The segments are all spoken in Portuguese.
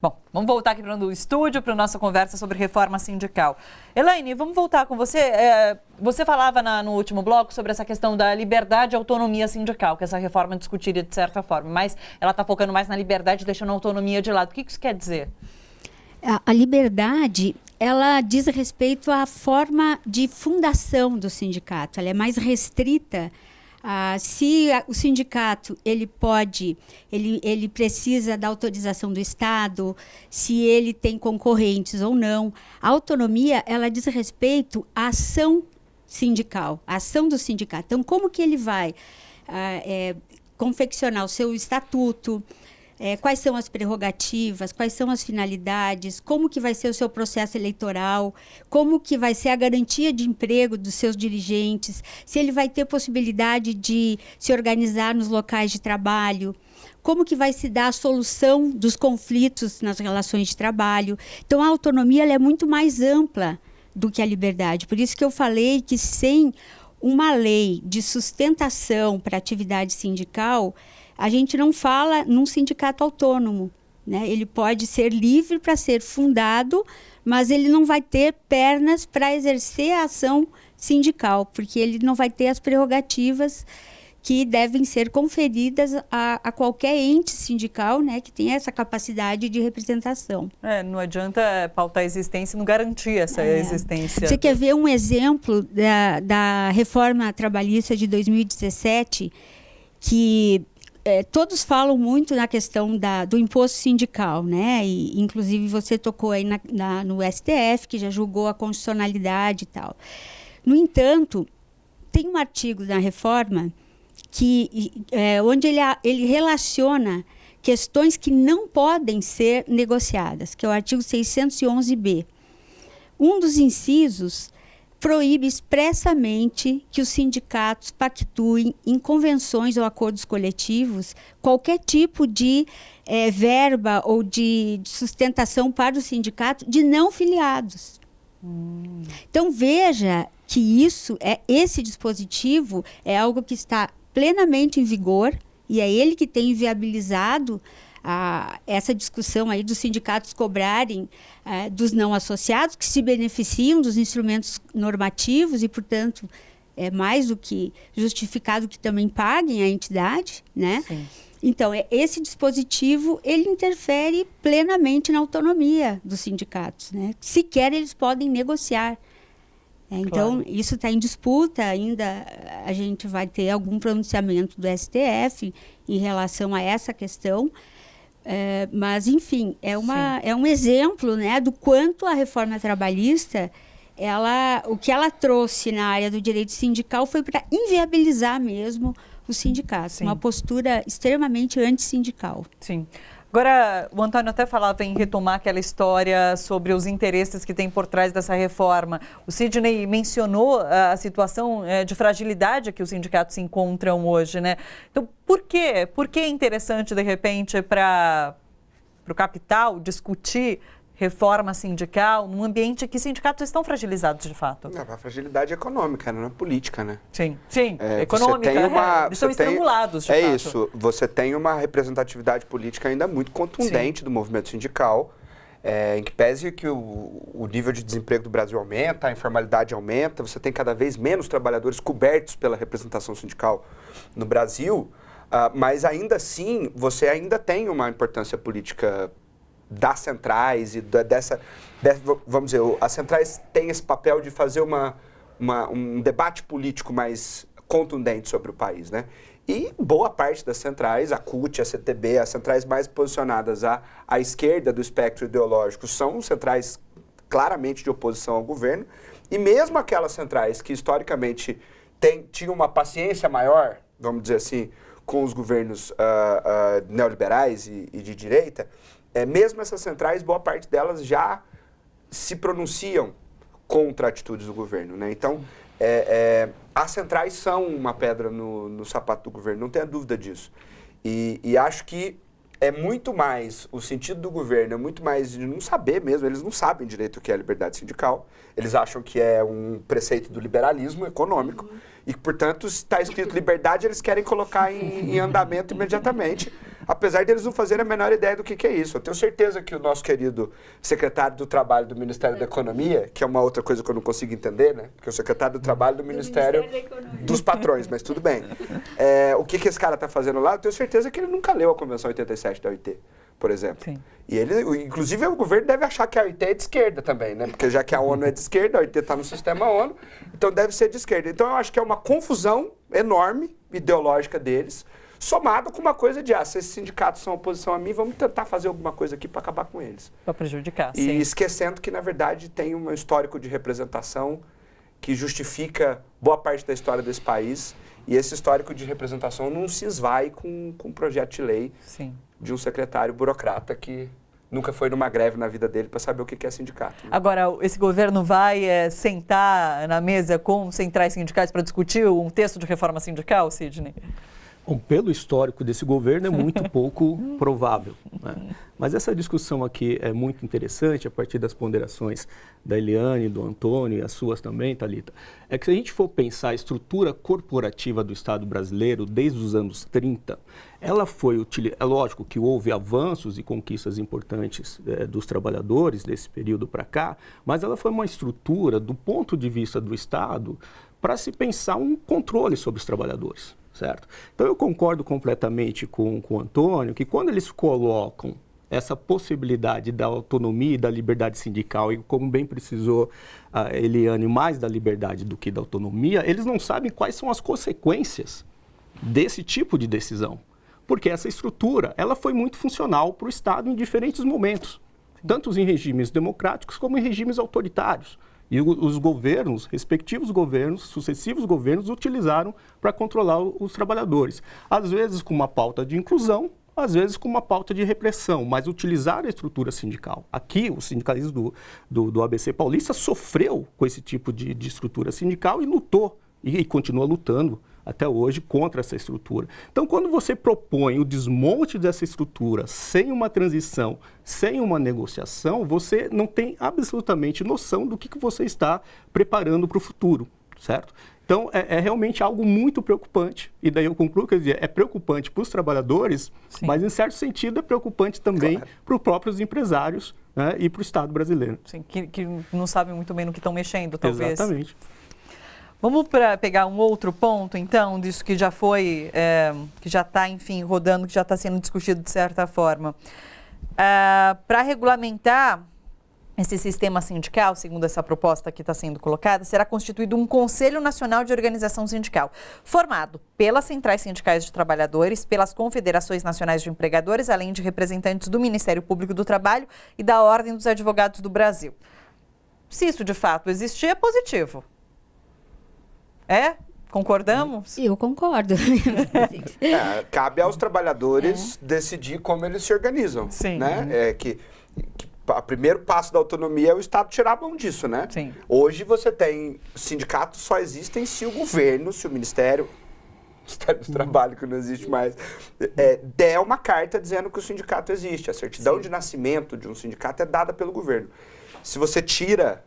Bom, vamos voltar aqui para o estúdio, para a nossa conversa sobre reforma sindical. Elaine, vamos voltar com você. Você falava no último bloco sobre essa questão da liberdade e autonomia sindical, que essa reforma discutiria de certa forma, mas ela está focando mais na liberdade, deixando a autonomia de lado. O que isso quer dizer? A liberdade, ela diz respeito à forma de fundação do sindicato. Ela é mais restrita. Se o sindicato ele precisa da autorização do Estado, se ele tem concorrentes ou não. A autonomia, ela diz respeito à ação sindical, à ação do sindicato. Então, como que ele vai confeccionar o seu estatuto, quais são as prerrogativas, quais são as finalidades, como que vai ser o seu processo eleitoral, como que vai ser a garantia de emprego dos seus dirigentes, se ele vai ter possibilidade de se organizar nos locais de trabalho, como que vai se dar a solução dos conflitos nas relações de trabalho. Então, a autonomia ela é muito mais ampla do que a liberdade. Por isso que eu falei que sem uma lei de sustentação para a atividade sindical, a gente não fala num sindicato autônomo, né? Ele pode ser livre para ser fundado, mas ele não vai ter pernas para exercer a ação sindical, porque ele não vai ter as prerrogativas que devem ser conferidas a qualquer ente sindical, né, que tenha essa capacidade de representação. Não adianta pautar a existência e não garantir essa existência. Você quer ver um exemplo da reforma trabalhista de 2017, que todos falam muito na questão do imposto sindical, né? E, inclusive, você tocou aí no STF, que já julgou a constitucionalidade e tal. No entanto, tem um artigo na reforma onde ele relaciona questões que não podem ser negociadas, que é o artigo 611b. Um dos incisos proíbe expressamente que os sindicatos pactuem em convenções ou acordos coletivos qualquer tipo de verba ou de sustentação para o sindicato de não filiados. Então, veja que esse dispositivo é algo que está plenamente em vigor e é ele que tem viabilizado essa discussão aí dos sindicatos cobrarem dos não associados, que se beneficiam dos instrumentos normativos e, portanto, é mais do que justificado que também paguem a entidade, né? Sim. Então, esse dispositivo, ele interfere plenamente na autonomia dos sindicatos, né? Sequer eles podem negociar. Então, claro, isso está em disputa ainda. A gente vai ter algum pronunciamento do STF em relação a essa questão. Mas, enfim, é um exemplo, né, do quanto a reforma trabalhista, o que ela trouxe na área do direito sindical foi para inviabilizar mesmo os sindicatos. Sim. Uma postura extremamente antissindical. Sim. Agora, o Antônio até falava em retomar aquela história sobre os interesses que tem por trás dessa reforma. O Sidney mencionou a situação de fragilidade que os sindicatos se encontram hoje, né? Então, por quê? Por que é interessante, de repente, para o capital discutir reforma sindical num ambiente que sindicatos estão fragilizados, de fato? A fragilidade econômica, não é política, né? Sim, econômica. Eles são estrangulados, de fato. É isso. Você tem uma representatividade política ainda muito contundente do movimento sindical, em que pese que o nível de desemprego do Brasil aumenta, a informalidade aumenta, você tem cada vez menos trabalhadores cobertos pela representação sindical no Brasil, mas ainda assim, você ainda tem uma importância política das centrais e vamos dizer, as centrais têm esse papel de fazer um debate político mais contundente sobre o país, né? E boa parte das centrais, a CUT, a CTB, as centrais mais posicionadas à esquerda do espectro ideológico, são centrais claramente de oposição ao governo, e mesmo aquelas centrais que historicamente tinham uma paciência maior, vamos dizer assim, com os governos neoliberais e de direita, mesmo essas centrais, boa parte delas já se pronunciam contra atitudes do governo, né? Então, as centrais são uma pedra no sapato do governo, não tenha dúvida disso. E acho que é muito mais, o sentido do governo é muito mais de não saber mesmo, eles não sabem direito o que é liberdade sindical, eles acham que é um preceito do liberalismo econômico e, portanto, se está escrito liberdade, eles querem colocar em andamento imediatamente apesar deles não fazerem a menor ideia do que é isso. Eu tenho certeza que o nosso querido secretário do Trabalho do Ministério da Economia, que é uma outra coisa que eu não consigo entender, né? Porque é o secretário do Trabalho do Ministério dos patrões, mas tudo bem. O que esse cara está fazendo lá, eu tenho certeza que ele nunca leu a Convenção 87 da OIT, por exemplo. Sim. E ele, inclusive, o governo deve achar que a OIT é de esquerda também, né? Porque já que a ONU é de esquerda, a OIT está no sistema ONU, então deve ser de esquerda. Então eu acho que é uma confusão enorme, ideológica deles, somado com uma coisa de, se esses sindicatos são oposição a mim, vamos tentar fazer alguma coisa aqui para acabar com eles. Para prejudicar, e esquecendo que, na verdade, tem um histórico de representação que justifica boa parte da história desse país, e esse histórico de representação não se esvai com um projeto de lei de um secretário burocrata que nunca foi numa greve na vida dele para saber o que é sindicato. Né? Agora, esse governo vai sentar na mesa com centrais sindicais para discutir um texto de reforma sindical, Sidney? Bom, pelo histórico desse governo é muito pouco provável, né? Mas essa discussão aqui é muito interessante a partir das ponderações da Eliane, do Antônio e as suas também, Thalita. É que se a gente for pensar a estrutura corporativa do Estado brasileiro desde os anos 30, ela foi utilizada. É lógico que houve avanços e conquistas importantes dos trabalhadores desse período para cá, mas ela foi uma estrutura, do ponto de vista do Estado, para se pensar um controle sobre os trabalhadores. Certo? Então eu concordo completamente com o Antônio que quando eles colocam essa possibilidade da autonomia e da liberdade sindical, e como bem precisou a Eliane, mais da liberdade do que da autonomia, eles não sabem quais são as consequências desse tipo de decisão. Porque essa estrutura, ela foi muito funcional para o Estado em diferentes momentos, tanto em regimes democráticos como em regimes autoritários. E os governos, respectivos governos, sucessivos governos, utilizaram para controlar os trabalhadores. Às vezes com uma pauta de inclusão, às vezes com uma pauta de repressão, mas utilizaram a estrutura sindical. Aqui, o sindicalismo do ABC Paulista sofreu com esse tipo de estrutura sindical e lutou, e continua lutando até hoje contra essa estrutura. Então, quando você propõe o desmonte dessa estrutura sem uma transição, sem uma negociação, você não tem absolutamente noção do que você está preparando para o futuro, certo? Então, é realmente algo muito preocupante, e daí eu concluo, quer dizer, é preocupante para os trabalhadores, mas em certo sentido é preocupante também para os próprios empresários, né, e para o Estado brasileiro. Sim, que não sabem muito bem no que estão mexendo, talvez. Exatamente. Vamos pegar um outro ponto, então, disso que já foi, que já está, enfim, rodando, que já está sendo discutido de certa forma. Para regulamentar esse sistema sindical, segundo essa proposta que está sendo colocada, será constituído um Conselho Nacional de Organização Sindical, formado pelas centrais sindicais de trabalhadores, pelas confederações nacionais de empregadores, além de representantes do Ministério Público do Trabalho e da Ordem dos Advogados do Brasil. Se isso de fato existir, é positivo. Concordamos? Eu concordo. Cabe aos trabalhadores decidir como eles se organizam. Sim. Né? O primeiro passo da autonomia é o Estado tirar a mão disso, né? Sim. Hoje você tem sindicatos só existem se o governo, se o Ministério do Trabalho, que não existe mais, der uma carta dizendo que o sindicato existe. A certidão de nascimento de um sindicato é dada pelo governo. Se você tira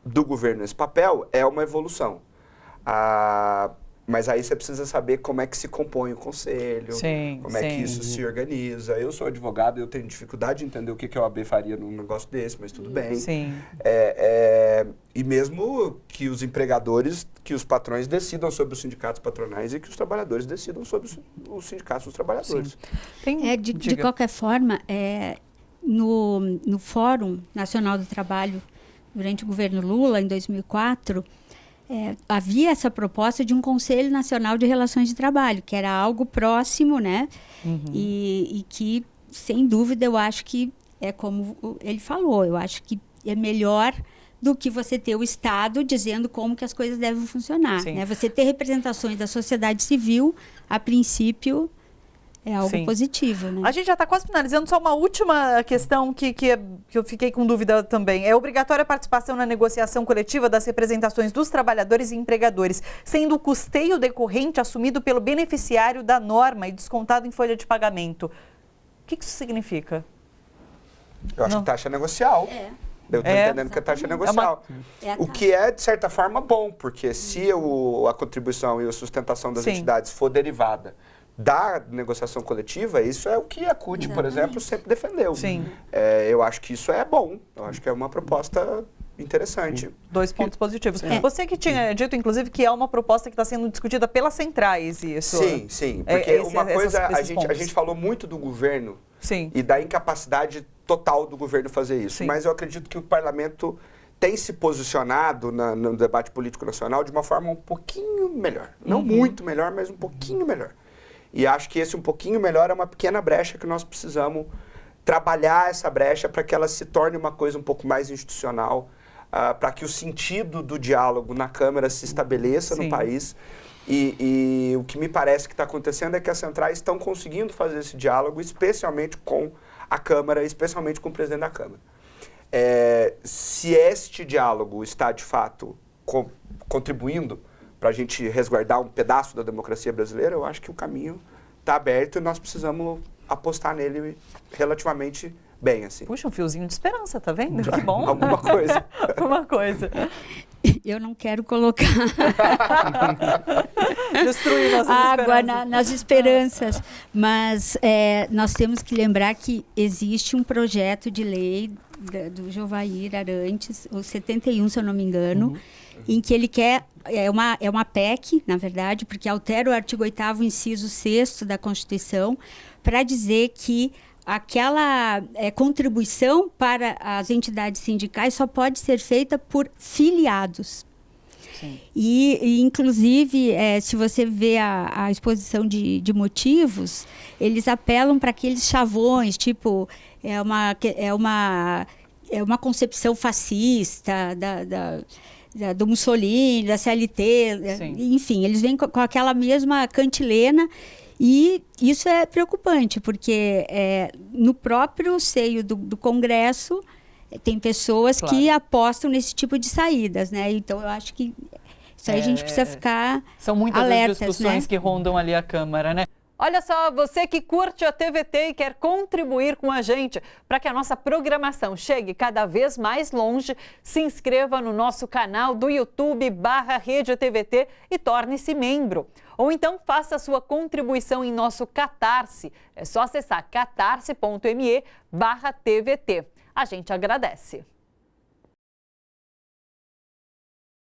do governo esse papel, é uma evolução. Mas aí você precisa saber como é que se compõe o conselho, como é que isso se organiza. Eu sou advogado, eu tenho dificuldade de entender o que a OAB faria num negócio desse, mas tudo bem. Sim. E mesmo que os empregadores, que os patrões decidam sobre os sindicatos patronais e que os trabalhadores decidam sobre os sindicatos dos trabalhadores. De qualquer forma, no Fórum Nacional do Trabalho, durante o governo Lula, em 2004, havia essa proposta de um Conselho Nacional de Relações de Trabalho, que era algo próximo, né? E que, sem dúvida, eu acho que é como ele falou, eu acho que é melhor do que você ter o Estado dizendo como que as coisas devem funcionar. Né? Você ter representações da sociedade civil, a princípio, é algo positivo, né? A gente já está quase finalizando, só uma última questão que eu fiquei com dúvida também. É obrigatória a participação na negociação coletiva das representações dos trabalhadores e empregadores, sendo o custeio decorrente assumido pelo beneficiário da norma e descontado em folha de pagamento. O que isso significa? Eu acho que taxa negocial. Eu estou entendendo que é taxa negocial. O que é, de certa forma, bom, porque se a contribuição e a sustentação das entidades for derivada da negociação coletiva, isso é o que a CUT, por exemplo, sempre defendeu. Sim. Eu acho que isso é bom, eu acho que é uma proposta interessante. 2 pontos positivos. Você que tinha dito, inclusive, que é uma proposta que está sendo discutida pelas centrais, isso. Sim, porque uma coisa, a gente falou muito do governo e da incapacidade total do governo fazer isso, mas eu acredito que o parlamento tem se posicionado no debate político nacional de uma forma um pouquinho melhor. Não muito melhor, mas um pouquinho melhor. E acho que esse um pouquinho melhor é uma pequena brecha que nós precisamos trabalhar essa brecha para que ela se torne uma coisa um pouco mais institucional, para que o sentido do diálogo na Câmara se estabeleça no país. E o que me parece que está acontecendo é que as centrais estão conseguindo fazer esse diálogo, especialmente com a Câmara, especialmente com o presidente da Câmara. Se este diálogo está, de fato, contribuindo para a gente resguardar um pedaço da democracia brasileira, eu acho que o caminho está aberto e nós precisamos apostar nele relativamente bem, assim. Puxa, um fiozinho de esperança, tá vendo? Que bom. Alguma coisa. Alguma coisa. Eu não quero colocar destruir nossas água esperanças. nas esperanças, mas nós temos que lembrar que existe um projeto de lei do Jovair Arantes, o 71, se eu não me engano, em que ele quer, é uma PEC, na verdade, porque altera o artigo 8º, inciso 6º da Constituição, para dizer que aquela contribuição para as entidades sindicais só pode ser feita por filiados. Sim. E inclusive, se você vê a exposição de motivos, eles apelam para aqueles chavões, tipo, é uma concepção fascista do Mussolini, da CLT, enfim, eles vêm com aquela mesma cantilena. E isso é preocupante, porque no próprio seio do Congresso tem pessoas que apostam nesse tipo de saídas, né? Então, eu acho que isso aí a gente precisa ficar São muitas alertas, as discussões, né, que rondam ali a Câmara, né? Olha só, você que curte a TVT e quer contribuir com a gente para que a nossa programação chegue cada vez mais longe, se inscreva no nosso canal do YouTube/Rede TVT e torne-se membro. Ou então faça a sua contribuição em nosso Catarse. É só acessar catarse.me/TVT. A gente agradece.